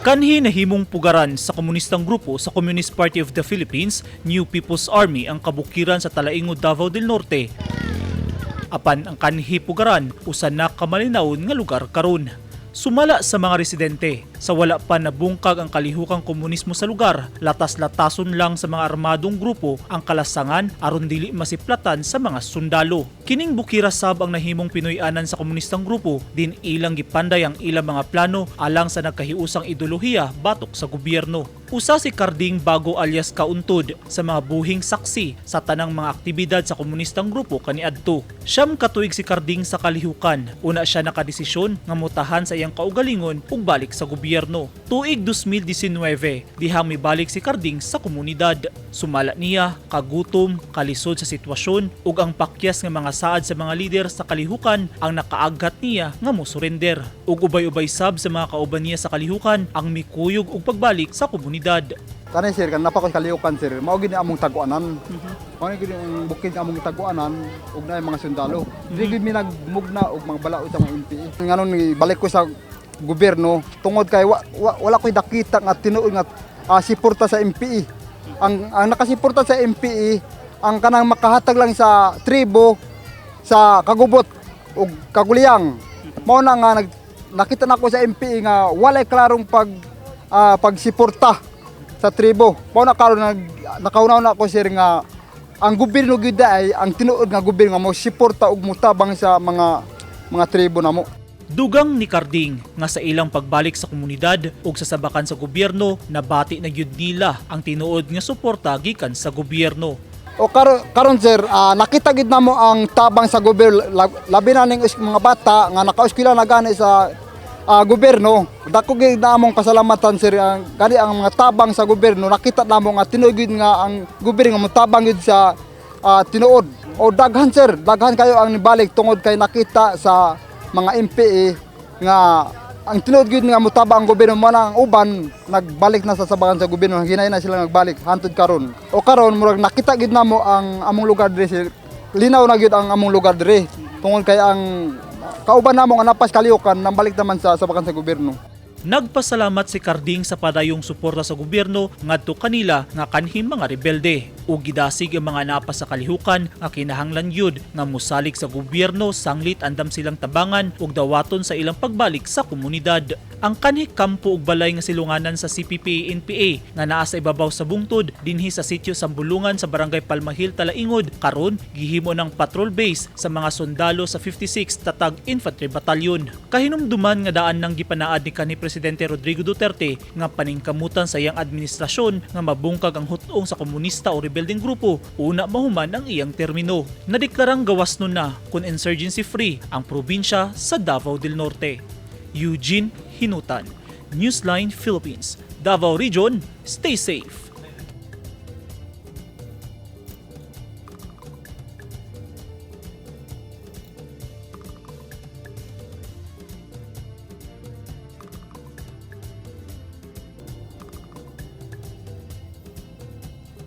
Kanhi nahimong pugaran sa komunistang grupo sa Communist Party of the Philippines, New People's Army ang kabukiran sa Talaingod, Davao del Norte. Apan ang kanhi pugaran usa na kamalinawon nga lugar karon. Sumala sa mga residente, sa wala pa nabungkag ang kalihukang komunismo sa lugar, latas-latason lang sa mga armadong grupo ang kalasangan aron dili masiplatan sa mga sundalo. Kining bukira sab ang nahimong Pinoy-anan sa komunistang grupo, din ilang gipanday ang ilang mga plano alang sa nagkahiusang ideolohiya batok sa gobyerno. Usa si Carding Bago alias Kauntod sa mga buhing saksi sa tanang mga aktibidad sa komunistang grupo kaniadto. Siyam katuig si Carding sa kalihukan, una siya nakadesisyon nga mutahan sa iyang kaugalingon ug balik sa gobyerno. Tuig 2019, dihang mibalik si Carding sa komunidad. Sumala niya kagutom, kalisod sa sitwasyon ug ang pakyas nga mga saad sa mga lider sa kalihukan ang nakaaghat niya nga mo-surrender. Ug ubay-ubay sab sa mga kauban niya sa kalihukan ang mikuyog og pagbalik sa komunidad. Kani sir, kan napako kaliukan sir, mao gini among taguanan. Mao gini ang bukid among taguanan ug naay mga sundalo. Dili gid mi nagmugna og mga balaod sa mga MP. Nganon balik ko sa gobyerno tungod kay wala ko'y nakita nga tinuod nga suporta sa MPE. Ang nakasuporta sa MPE ang kanang makahatag lang sa tribo, sa kagubot ug kaguliyang. Mao na nga nakita nako sa MPE nga walay klarong pagsuporta sa tribo. Mao na karon nakaunaw na ko sir nga ang gobyerno gyud ay ang tinuod nga gobyerno nga mo suporta ug mutabang sa mga tribo namo. Dugang ni Carding nga sa ilang pagbalik sa komunidad ug sa sabakan sa gobyerno nabati na gyud nila ang tinuod nga suporta gikan sa gobyerno. O karon sir, nakita gid namo ang tabang sa gobyerno labi na ning mga bata nga nakaeskwela na gani sa gobyerno. Dako gid na among pasalamatan sir kani ang mga tabang sa gobyerno nakita namo nga tinuod gid nga ang gobyerno nga motabang gid sa tinuod. O daghan sir, daghan kayo ang nibalik tungod kay nakita sa mga MPE nga ang tinuod gyud nga mutaba ang gobyerno mo na ang uban nagbalik na sa sabakan sa gobyerno hinay na sila nagbalik hantud karon. O karon murag nakita gyud namo ang among lugar diri linaw na gyud ang among lugar diri tungod kay ang kauban namo nga napas kaliukan nang balik naman sa sabakan sa gobyerno. Nagpasalamat si Carding sa padayong suporta sa gobyerno ngadto kanila nga kanhing mga rebelde ug gidasig ang mga napas sa kalihukan nga kinahanglan gyud nga mosalig sa gobyerno sanglit andam silang tabangan ug dawaton sa ilang pagbalik sa komunidad. Ang kanhi kampo ug balay nga silunganan sa CPP-NPA nga naa sa ibabaw sa bungtod dinhi sa sitio Sambulungan sa barangay Palmahil, Talaingod karon gihimo ng patrol base sa mga sundalo sa 56 Tatag Infantry Battalion. Kahinumduman nga daan nang gipanaad ni kanhi Presidente Rodrigo Duterte nga paningkamutan sa iyang administrasyon nga mabungkag ang hutong sa komunista o rebelding grupo una mahuman ang iyang termino. Nadeklarang gawas nun na kun insurgency free ang probinsya sa Davao del Norte. Eugene Hinutan, Newsline Philippines, Davao Region, stay safe.